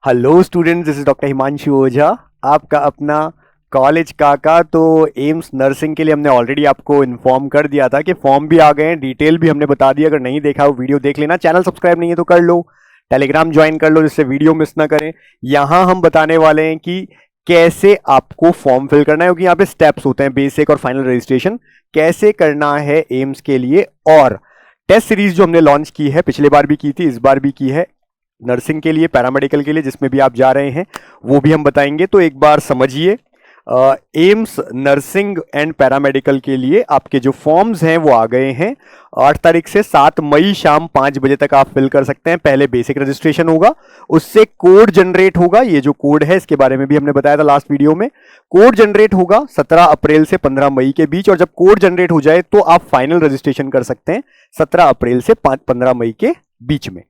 Hello students, this is doctor Himanshu Ojha, आपका अपना college काका। तो एम्स नर्सिंग के लिए हमने ऑलरेडी आपको इन्फॉर्म कर दिया था कि फॉर्म भी आ गए हैं, डिटेल भी हमने बता दिया। अगर नहीं देखा वो वीडियो देख लेना। चैनल सब्सक्राइब नहीं है तो कर लो, टेलीग्राम ज्वाइन कर लो जिससे वीडियो मिस ना करें। यहाँ हम बताने वाले हैं कि कैसे आपको फॉर्म फिल करना है, क्योंकि यहाँ पे स्टेप्स होते हैं, बेसिक और फाइनल रजिस्ट्रेशन कैसे करना है एम्स के लिए। और टेस्ट सीरीज जो हमने लॉन्च की है, पिछले बार भी की थी, इस बार भी की है, नर्सिंग के लिए, पैरामेडिकल के लिए, जिसमें भी आप जा रहे हैं वो भी हम बताएंगे। तो एक बार समझिए, एम्स नर्सिंग एंड पैरामेडिकल के लिए आपके जो फॉर्म्स हैं वो आ गए हैं। 8 तारीख से 7 मई शाम 5 बजे तक आप फिल कर सकते हैं। पहले बेसिक रजिस्ट्रेशन होगा, उससे कोड जनरेट होगा। ये जो कोड है इसके बारे में भी हमने बताया था लास्ट वीडियो में। कोड जनरेट होगा 17 अप्रैल से 15 मई के बीच, और जब कोड जनरेट हो जाए तो आप फाइनल रजिस्ट्रेशन कर सकते हैं 17 अप्रैल से 15 मई के बीच में।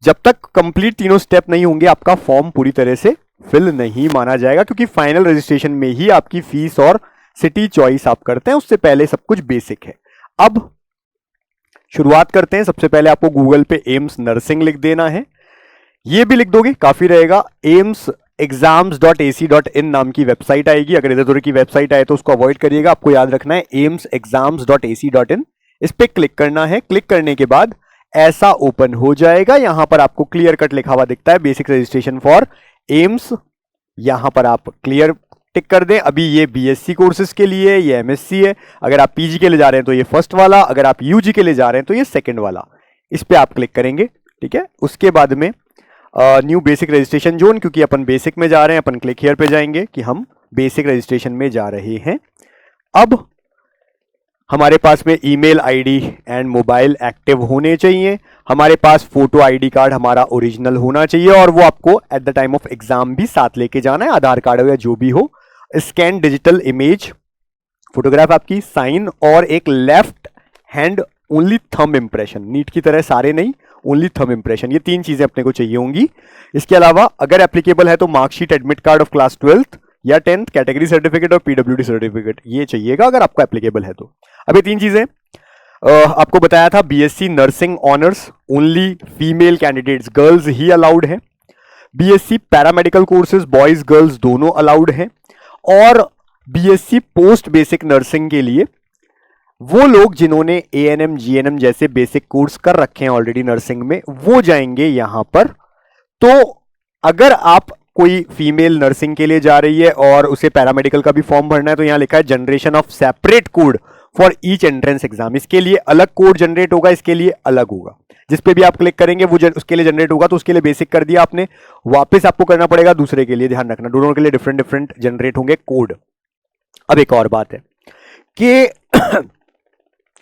जब तक कंप्लीट तीनों स्टेप नहीं होंगे आपका फॉर्म पूरी तरह से फिल नहीं माना जाएगा, क्योंकि फाइनल रजिस्ट्रेशन में ही आपकी फीस और सिटी चॉइस आप करते हैं, उससे पहले सब कुछ बेसिक है। अब शुरुआत करते हैं। सबसे पहले आपको गूगल पे एम्स नर्सिंग लिख देना है, ये भी लिख दोगे काफी रहेगा। एम्स exams.ac.in नाम की वेबसाइट आएगी। अगर इधर उधर की वेबसाइट आए तो उसको अवॉइड करिएगा, आपको याद रखना है एम्स exams.ac.in। इस पे क्लिक करना है। क्लिक करने के बाद ऐसा ओपन हो जाएगा। यहां पर आपको क्लियर कट लिखा हुआ दिखता है, बेसिक रजिस्ट्रेशन फॉर एम्स। यहां पर आप क्लियर टिक कर दें। अभी ये बीएससी कोर्सेज के लिए, ये एमएससी है। अगर आप पीजी के लिए जा रहे हैं तो ये फर्स्ट वाला, अगर आप यूजी के लिए जा रहे हैं तो ये सेकंड वाला। इस पे आप क्लिक करेंगे, ठीक है। उसके बाद में न्यू बेसिक रजिस्ट्रेशन जोन, क्योंकि अपन बेसिक में जा रहे हैं, अपन क्लिक हियर पे जाएंगे कि हम बेसिक रजिस्ट्रेशन में जा रहे हैं। अब हमारे पास में email ID and mobile active होने चाहिए। हमारे पास फोटो आईडी कार्ड हमारा ओरिजिनल होना चाहिए, और वो आपको at the time of exam भी साथ लेके जाना है, आधार कार्ड हो या जो भी हो। स्कैन डिजिटल इमेज फोटोग्राफ आपकी, साइन, और एक left hand only thumb impression, NEET की तरह सारे नहीं, ओनली थंब इंप्रेशन। ये 3 चीजें अपने को चाहिए होंगी। इसके अलावा अगर एप्लीकेबल है तो marksheet, admit card of class 12th या 10th, कैटेगरी सर्टिफिकेट और पीडब्ल्यूडी सर्टिफिकेट, ये चाहिएगा अगर आपको एप्लीकेबल है तो। अब ये 3 चीजें आपको बताया था। BSc nursing honours only female candidates, girls ही अलाउड है। BSc paramedical courses boys girls दोनों अलाउड हैं। और बीएससी पोस्ट बेसिक नर्सिंग के लिए वो लोग जिन्होंने एएनएम जीएनएम जैसे बेसिक कोर्स कर रखे हैं ऑलरेडी नर्सिंग में, वो जाएंगे यहां पर। तो अगर आप कोई फीमेल नर्सिंग के लिए जा रही है और उसे पैरामेडिकल का भी फॉर्म भरना है, तो यहां लिखा है generation of separate code for each entrance exam. इसके लिए अलग कोड जनरेट होगा, इसके लिए अलग होगा। जिस पे भी आप क्लिक करेंगे वो उसके लिए जनरेट होगा। तो उसके लिए बेसिक कर दिया आपने, वापस आपको करना पड़ेगा दूसरे के लिए। ध्यान रखना, दोनों के लिए डिफरेंट डिफरेंट जनरेट होंगे कोड। अब एक और बात है कि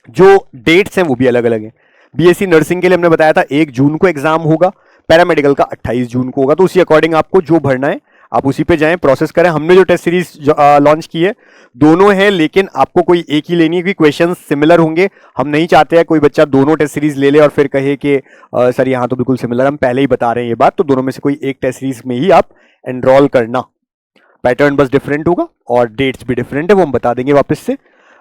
जो डेट्स हैं वो भी अलग अलग हैं। बीएससी नर्सिंग के लिए हमने बताया था 1 जून को एग्जाम होगा, पैरामेडिकल का 28 जून को होगा। तो उसी अकॉर्डिंग आपको जो भरना है आप उसी पे जाएं, प्रोसेस करें। हमने जो टेस्ट सीरीज लॉन्च की है दोनों है, लेकिन आपको कोई एक ही लेनी है क्योंकि क्वेश्चन सिमिलर होंगे। हम नहीं चाहते हैं कोई बच्चा दोनों टेस्ट सीरीज ले ले और फिर कहे कि सर यहाँ तो बिल्कुल सिमिलर, हम पहले ही बता रहे हैं ये बात। तो दोनों में से कोई एक टेस्ट सीरीज में ही आप एनरोल करना। पैटर्न बस डिफरेंट होगा और डेट्स भी डिफरेंट है, वो हम बता देंगे वापस से।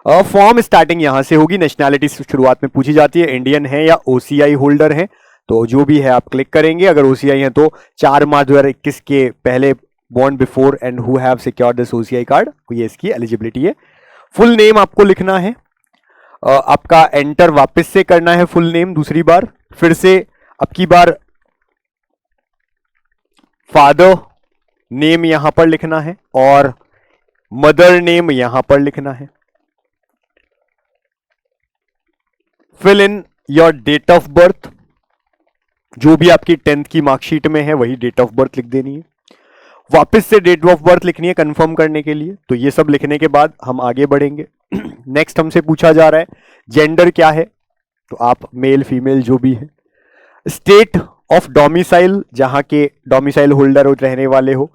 फॉर्म स्टार्टिंग यहां से होगी। नेशनैलिटी शुरुआत में पूछी जाती है, इंडियन है या ओसीआई होल्डर है, तो जो भी है आप क्लिक करेंगे। अगर ओसीआई है तो 4 मार्च 2021 के पहले born before and who have secured this OCI card, ये इसकी एलिजिबिलिटी है। फुल नेम आपको लिखना है, आपका एंटर वापस से करना है फुल नेम दूसरी बार, फिर से अब की बार फादर नेम यहां पर लिखना है और मदर नेम यहां पर लिखना है। Fill in your date of birth, जो भी आपकी 10th की मार्कशीट में है वही डेट ऑफ बर्थ लिख देनी है। वापस से डेट ऑफ बर्थ लिखनी है कंफर्म करने के लिए। तो ये सब लिखने के बाद हम आगे बढ़ेंगे। नेक्स्ट हमसे पूछा जा रहा है जेंडर क्या है, तो आप मेल फीमेल जो भी है। स्टेट ऑफ डोमिसाइल, जहां के डोमिसाइल होल्डर रहने वाले हो,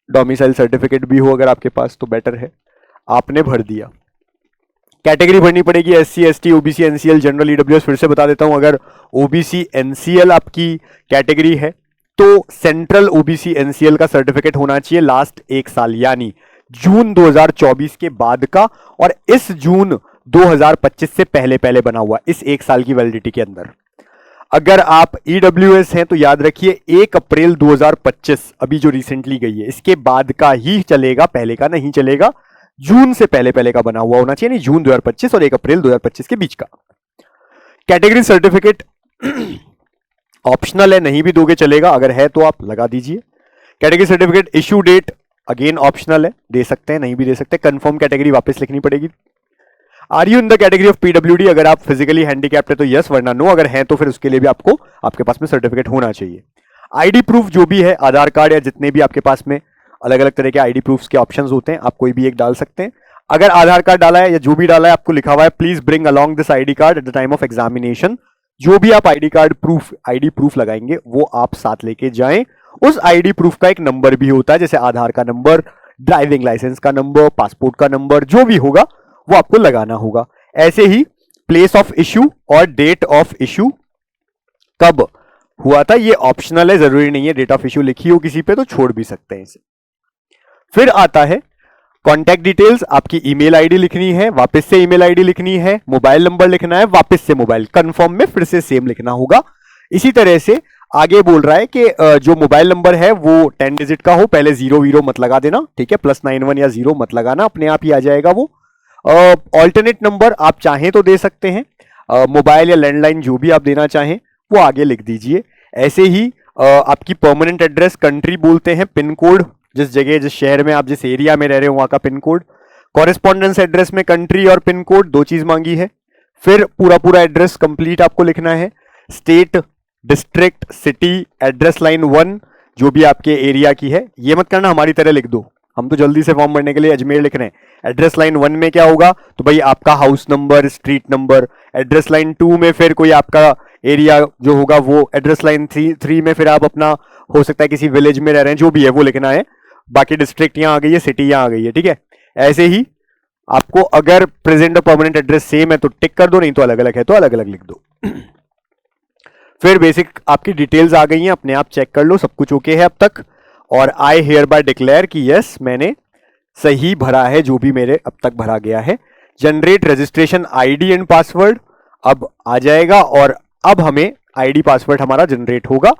डोमिसाइल सर्टिफिकेट भी हो अगर आपके पास तो बेटर है, आपने भर दिया। कैटेगरी भरनी पड़ेगी, SC ST OBC NCL general EWS. फिर से बता देता हूं, अगर ओबीसी एनसीएल आपकी कैटेगरी है तो सेंट्रल ओबीसी एनसीएल का सर्टिफिकेट होना चाहिए लास्ट 1 साल, यानी जून 2024 के बाद का, और इस जून 2025 से पहले पहले बना हुआ, इस 1 साल की वैलिडिटी के अंदर। अगर आप ईडब्ल्यूएस हैं तो याद रखिए 1 अप्रैल 2025 अभी जो रिसेंटली गई है इसके बाद का ही चलेगा, पहले का नहीं चलेगा। जून से पहले पहले का बना हुआ होना चाहिए, नहीं जून 2025 और 1 अप्रैल 2025 के बीच का। कैटेगरी सर्टिफिकेट ऑप्शनल है, नहीं भी दोगे चलेगा, अगर है तो आप लगा दीजिए। Category certificate issue date again optional है, दे सकते हैं नहीं भी दे सकते। कंफर्म कैटेगरी वापस लिखनी पड़ेगी। Are you in the category of पीडब्ल्यूडी, अगर आप फिजिकली हैंडीकैप्ड है तो यस, वरना नो। अगर है तो फिर उसके लिए भी आपको आपके पास में सर्टिफिकेट होना चाहिए। आईडी प्रूफ जो भी है, आधार कार्ड या जितने भी आपके पास में अलग अलग तरह के आईडी प्रूफ्स के ऑप्शंस होते हैं, आप कोई भी एक डाल सकते हैं। अगर आधार कार्ड डाला है या जो भी डाला है, आपको लिखा हुआ है please bring along this ID card at the time of examination. जो भी आप आईडी प्रूफ लगाएंगे वो आप साथ लेके जाएं। उस आईडी प्रूफ का एक नंबर भी होता है, जैसे आधार का नंबर, ड्राइविंग लाइसेंस का नंबर, पासपोर्ट का नंबर, जो भी होगा वो आपको लगाना होगा। ऐसे ही प्लेस ऑफ इश्यू और डेट ऑफ इश्यू कब हुआ था ये ऑप्शनल है, जरूरी नहीं है डेट ऑफ इश्यू लिखी हो किसी पे तो छोड़ भी सकते हैं इसे। फिर आता है कॉन्टैक्ट डिटेल्स, आपकी ईमेल आईडी लिखनी है, वापस से ईमेल आईडी लिखनी है, मोबाइल नंबर लिखना है, वापस से मोबाइल, कंफर्म में फिर से सेम लिखना होगा। इसी तरह से आगे बोल रहा है कि जो मोबाइल नंबर है वो 10 डिजिट का हो, पहले 0 मत लगा देना, ठीक है, +91 या 0 मत लगाना, अपने आप ही आ जाएगा वो। ऑल्टरनेट नंबर आप चाहें तो दे सकते हैं, मोबाइल या लैंडलाइन जो भी आप देना चाहें वो आगे लिख दीजिए। ऐसे ही आपकी परमानेंट एड्रेस, कंट्री बोलते हैं, पिन कोड, जिस जगह जिस शहर में आप जिस एरिया में रह रहे हो वहां का पिन कोड। कॉरेस्पॉन्डेंस एड्रेस में कंट्री और पिन कोड, 2 चीज मांगी है। फिर पूरा एड्रेस कंप्लीट आपको लिखना है। State, district, city, address line 1 जो भी आपके एरिया की है, ये मत करना हमारी तरह लिख दो, हम तो जल्दी से फॉर्म भरने के लिए अजमेर लिख रहे हैं। एड्रेस लाइन 1 में क्या होगा तो भाई आपका house number, street number. Address line 2 में फिर कोई आपका एरिया जो होगा वो। एड्रेस लाइन 3 में फिर आप अपना, हो सकता है किसी विलेज में रह रहे हैं, जो भी है वो लिखना है। बाकी डिस्ट्रिक्ट यहाँ आ गई है, सिटी यहाँ आ गई है, ठीक है। ऐसे ही आपको अगर प्रेजेंट और परमानेंट एड्रेस सेम है तो टिक कर दो, नहीं तो अलग अलग है तो अलग अलग लिख दो। फिर बेसिक आपकी डिटेल्स आ गई हैं, अपने आप चेक कर लो, सब कुछ ओके है अब तक। और आई हियर बाय डिक्लेयर कि यस मैंने सही भरा है जो भी मेरे अब तक भरा गया है। Generate registration ID and password अब आ जाएगा और अब हमें आईडी पासवर्ड हमारा जनरेट होगा।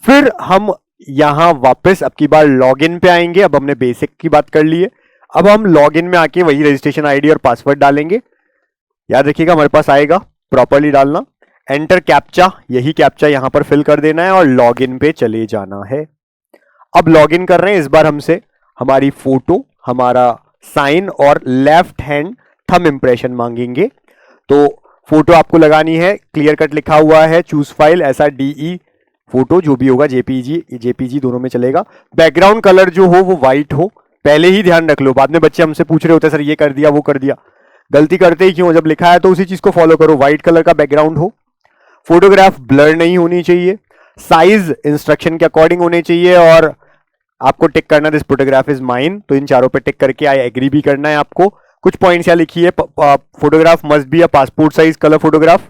फिर हम यहां वापस अब की बार लॉगिन पे आएंगे। अब हमने बेसिक की बात कर ली है, अब हम लॉगिन में आके वही रजिस्ट्रेशन आईडी और पासवर्ड डालेंगे। याद रखिएगा हमारे पास आएगा, प्रॉपरली डालना। एंटर कैप्चा, यही कैप्चा यहां पर फिल कर देना है और लॉगिन पे चले जाना है। अब लॉगिन कर रहे हैं, इस बार हमसे हमारी फोटो, हमारा साइन और लेफ्ट हैंड थंब इंप्रेशन मांगेंगे। तो फोटो आपको लगानी है, क्लियर कट लिखा हुआ है, चूज फाइल SRDE फोटो जो भी होगा, जेपीजी दोनों में चलेगा। बैकग्राउंड कलर जो हो वो व्हाइट हो, पहले ही ध्यान रख लो, बाद में बच्चे हमसे पूछ रहे होते हैं सर ये कर दिया वो कर दिया। गलती करते ही क्यों, जब लिखा है तो उसी चीज को फॉलो करो, व्हाइट कलर का बैकग्राउंड हो। फोटोग्राफ ब्लर नहीं होनी चाहिए, साइज इंस्ट्रक्शन के अकॉर्डिंग होने चाहिए और आपको टिक करना दिस फोटोग्राफ इज माइन, तो इन चारों पे टिक करके आई एग्री भी करना है आपको। कुछ पॉइंट्स यहाँ लिखिए, photograph must be a passport size colour photograph,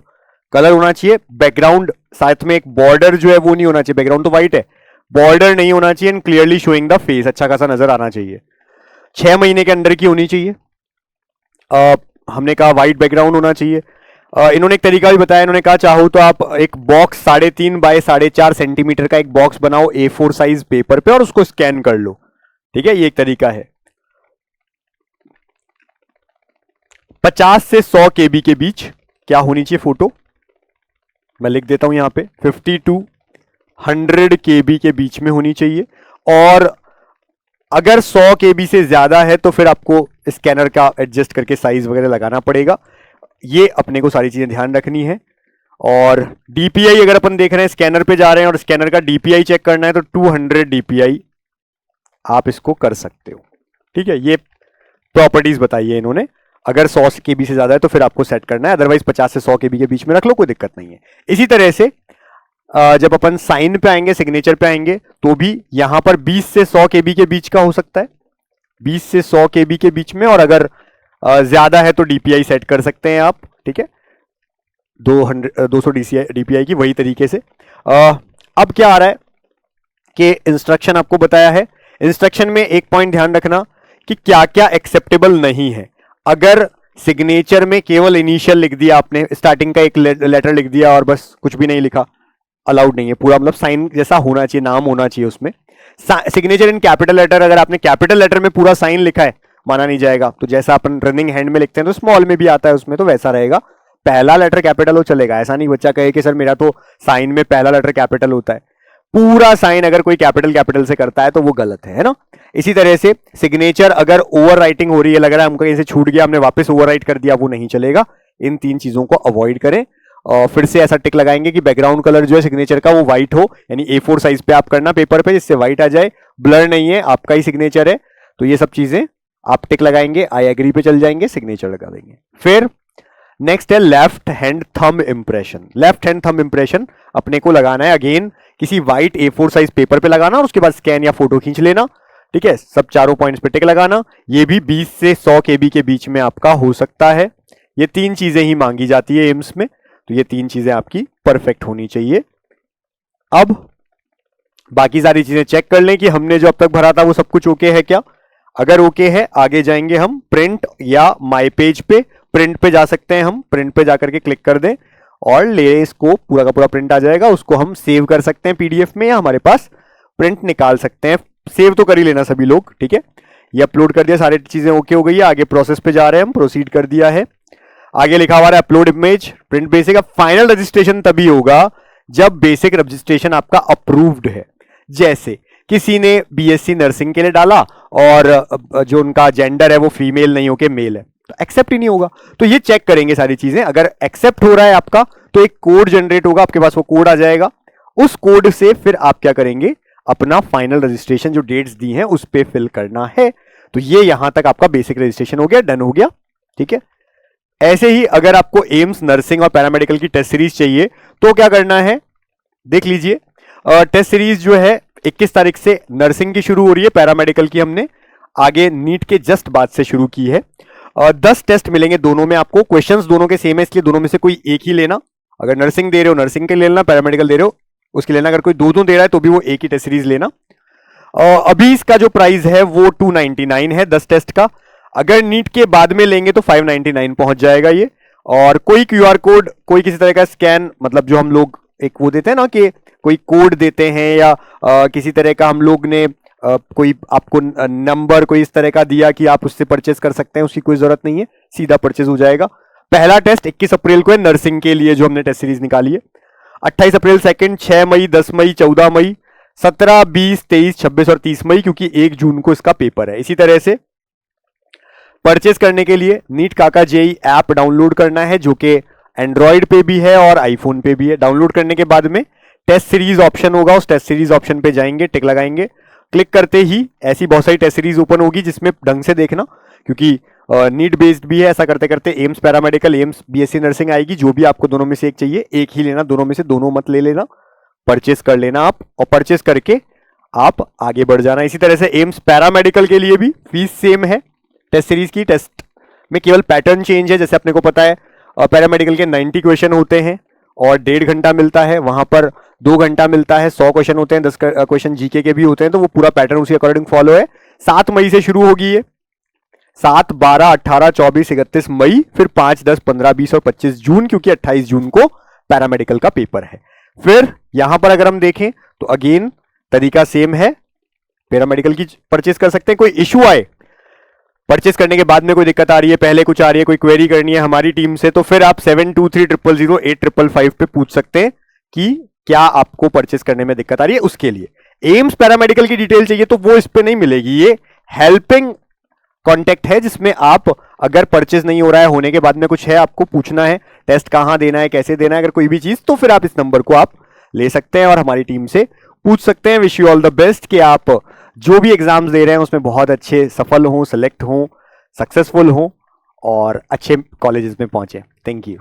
colour होना चाहिए। बैकग्राउंड साथ में एक बॉर्डर जो है वो नहीं होना चाहिए, बैकग्राउंड तो व्हाइट है, बॉर्डर नहीं होना चाहिए and clearly showing the face, अच्छा खासा नजर आना चाहिए। 6 महीने के अंदर की होनी चाहिए। हमने कहा व्हाइट बैकग्राउंड होना चाहिए। इन्होंने एक तरीका भी बताया, इन्होंने कहा चाहो तो आप एक बॉक्स 3.5 बाय 4.5 सेंटीमीटर का एक बॉक्स बनाओ A4 साइज पेपर पे और उसको स्कैन कर लो, ठीक है, ये एक तरीका है। 50 से 100 KB के बीच क्या होनी चाहिए फोटो, मैं लिख देता हूं यहां पे 50 to 100 KB के बीच में होनी चाहिए। और अगर 100 KB से ज्यादा है तो फिर आपको स्कैनर का एडजस्ट करके साइज वगैरह लगाना पड़ेगा। ये अपने को सारी चीजें ध्यान रखनी है। और DPI अगर अपन देख रहे हैं, स्कैनर पे जा रहे हैं और स्कैनर का DPI चेक करना है तो 200 DPI आप इसको कर सकते हो, ठीक है। ये प्रॉपर्टीज बताइए इन्होंने, अगर 100 KB से ज्यादा है तो फिर आपको सेट करना है, अदरवाइज 50 से 100 KB के बीच में रख लो, कोई दिक्कत नहीं है। इसी तरह से जब अपन साइन पे आएंगे, सिग्नेचर पे आएंगे, तो भी यहां पर 20 से 100 KB के बीच का हो सकता है, 20 से 100 KB के बीच में। और अगर ज्यादा है तो DPI सेट कर सकते हैं आप, ठीक है, 200 DPI की, वही तरीके से। अब क्या आ रहा है कि इंस्ट्रक्शन आपको बताया है, इंस्ट्रक्शन में एक पॉइंट ध्यान रखना कि क्या क्या एक्सेप्टेबल नहीं है। अगर सिग्नेचर में केवल इनिशियल लिख दिया आपने, स्टार्टिंग का एक लेटर लिख दिया और बस कुछ भी नहीं लिखा, अलाउड नहीं है, पूरा मतलब साइन जैसा होना चाहिए, नाम होना चाहिए उसमें। सिग्नेचर इन कैपिटल लेटर, अगर आपने कैपिटल लेटर में पूरा साइन लिखा है माना नहीं जाएगा। तो जैसा अपन रनिंग हैंड में लिखते हैं तो स्मॉल में भी आता है उसमें, तो वैसा रहेगा। पहला लेटर कैपिटल हो चलेगा, ऐसा नहीं बच्चा कहे कि सर मेरा तो साइन में पहला लेटर कैपिटल होता है। पूरा साइन अगर कोई कैपिटल से करता है तो वो गलत है ना। इसी तरह से सिग्नेचर अगर ओवर राइटिंग हो रही है, लग रहा है हमको कहीं से छूट गया, हमने वापस ओवर राइट कर दिया, वो नहीं चलेगा। इन 3 चीजों को अवॉइड करें। और फिर से ऐसा टिक लगाएंगे कि बैकग्राउंड कलर जो है सिग्नेचर का वो व्हाइट हो, यानी A4 साइज पे आप करना पेपर पे, जिससे व्हाइट आ जाए, ब्लर नहीं है, आपका ही सिग्नेचर है। तो ये सब चीजें आप टिक लगाएंगे, आई एग्री पे चल जाएंगे, सिग्नेचर लगा देंगे। फिर नेक्स्ट है left hand thumb impression. Left hand thumb impression अपने को लगाना है अगेन किसी व्हाइट A4 साइज पेपर पे लगाना, और उसके बाद स्कैन या फोटो खींच लेना। ठीक है, सब चारों पॉइंट्स पे टिक लगाना। ये भी 20 से 100 KB के बीच में आपका हो सकता है। ये 3 चीजें ही मांगी जाती है एम्स में, तो ये 3 चीजें आपकी परफेक्ट होनी चाहिए। अब बाकी सारी चीजें चेक कर लें कि हमने जो अब तक भरा था वो सब कुछ ओके है क्या। अगर ओके है, आगे जाएंगे हम प्रिंट या माई पेज पे। प्रिंट पे जा सकते हैं हम, प्रिंट पे जाकर के क्लिक कर दें और ले इसको, पूरा का पूरा प्रिंट आ जाएगा। उसको हम सेव कर सकते हैं PDF में, या हमारे पास प्रिंट निकाल सकते हैं। सेव तो कर ही लेना सभी लोग, ठीक है। ये अपलोड कर दिया, सारी चीजें ओके हो गई है। आगे प्रोसेस पे जा रहे हैं हम, प्रोसीड कर दिया है। आगे लिखा हुआ है अपलोड इमेज, प्रिंट बेसिक। अब फाइनल रजिस्ट्रेशन तभी होगा जब बेसिक रजिस्ट्रेशन आपका अप्रूव्ड है। जैसे किसी ने BSc नर्सिंग के लिए डाला और जो उनका जेंडर है वो फीमेल नहीं होके मेल है, तो एक्सेप्ट ही नहीं होगा। तो ये चेक करेंगे सारी चीजें। अगर एक्सेप्ट हो रहा है आपका तो एक कोड जनरेट होगा, आपके पास वो कोड आ जाएगा। उस कोड से फिर आप क्या करेंगे, अपना फाइनल रजिस्ट्रेशन जो डेट्स दी हैं उस पे फिल करना है। तो ये यहां तक आपका बेसिक रजिस्ट्रेशन हो गया, डन हो गया, ठीक है। ऐसे ही अगर आपको एम्स नर्सिंग और पैरामेडिकल की टेस्ट सीरीज चाहिए तो क्या करना है, देख लीजिए। टेस्ट सीरीज जो है 21 तारीख से नर्सिंग की शुरू हो रही है, पैरामेडिकल की हमने आगे नीट के जस्ट बाद से शुरू की है। 10 टेस्ट मिलेंगे दोनों में आपको। क्वेश्चंस दोनों के सेम है, इसलिए दोनों में से कोई एक ही लेना। अगर नर्सिंग दे रहे हो नर्सिंग के लेना, पैरामेडिकल दे रहे हो उसके लेना। अगर कोई दो दे रहा है तो भी वो एक ही टेस्ट सीरीज लेना। अभी इसका जो प्राइस है वो 299 है 10 टेस्ट का। अगर नीट के बाद में लेंगे तो 599 पहुंच जाएगा ये। और कोई QR कोड, कोई किसी तरह का स्कैन, मतलब जो हम लोग एक वो देते हैं ना कि कोई कोड देते हैं, या किसी तरह का हम लोग ने कोई आपको नंबर कोई इस तरह का दिया कि आप उससे परचेस कर सकते हैं, उसकी कोई जरूरत नहीं है, सीधा परचेस हो जाएगा। पहला टेस्ट 21 अप्रैल को है नर्सिंग के लिए, जो हमने टेस्ट सीरीज निकाली है। 28 अप्रैल सेकंड, 6 मई, 10 मई, 14 मई, 17, 20, 23, 26 और 30 मई, क्योंकि 1 जून को इसका पेपर है। इसी तरह से परचेस करने के लिए नीट काका जेई ऐप डाउनलोड करना है, जो कि एंड्रॉइड पे भी है और आईफोन पे भी है। डाउनलोड करने के बाद में टेस्ट सीरीज ऑप्शन होगा, उस टेस्ट सीरीज ऑप्शन पे जाएंगे, टिक लगाएंगे। क्लिक करते ही ऐसी बहुत सारी टेस्ट सीरीज ओपन होगी, जिसमें ढंग से देखना क्योंकि नीट बेस्ड भी है। ऐसा करते करते AIIMS paramedical, AIIMS BSc nursing आएगी। जो भी आपको दोनों में से एक चाहिए, एक ही लेना, दोनों में से दोनों मत ले लेना। परचेस कर लेना आप, और परचेस करके आप आगे बढ़ जाना। इसी तरह से एम्स पैरामेडिकल के लिए भी फीस सेम है। टेस्ट सीरीज की टेस्ट में केवल पैटर्न चेंज है। जैसे अपने को पता है पैरामेडिकल के 90 क्वेश्चन होते हैं और 1.5 घंटा मिलता है, वहां पर 2 घंटा मिलता है। 100 क्वेश्चन होते हैं, 10 क्वेश्चन GK के भी होते हैं, तो वो पूरा पैटर्न उसी अकॉर्डिंग फॉलो है। 7 मई से शुरू होगी ये, 7, 12, 18, 24, 31 मई, फिर 5, 10, 15, 20 और 25 जून, क्योंकि 28 जून को पैरामेडिकल का पेपर है। फिर यहां पर अगर हम देखें तो अगेन तरीका सेम है, पैरामेडिकल की परचेस कर सकते हैं। कोई इशू आए परचेस करने के बाद में, कोई दिक्कत आ रही है, पहले कुछ आ रही है, कोई क्वेरी करनी है हमारी टीम से, तो फिर आप 72300855 पे पूछ सकते हैं कि क्या आपको परचेस करने में दिक्कत आ रही है। उसके लिए एम्स पैरामेडिकल की डिटेल चाहिए तो वो इस पे नहीं मिलेगी। ये हेल्पिंग कॉन्टेक्ट है, जिसमें आप अगर परचेस नहीं हो रहा है, होने के बाद में कुछ है, आपको पूछना है टेस्ट कहां देना है, कैसे देना है, अगर कोई भी चीज, तो फिर आप इस नंबर को आप ले सकते हैं और हमारी टीम से पूछ सकते हैं। Wish you all the best कि आप जो भी एग्जाम्स दे रहे हैं उसमें बहुत अच्छे सफल हों, सेलेक्ट हों, सक्सेसफुल हों और अच्छे कॉलेजेस में पहुंचे। Thank you.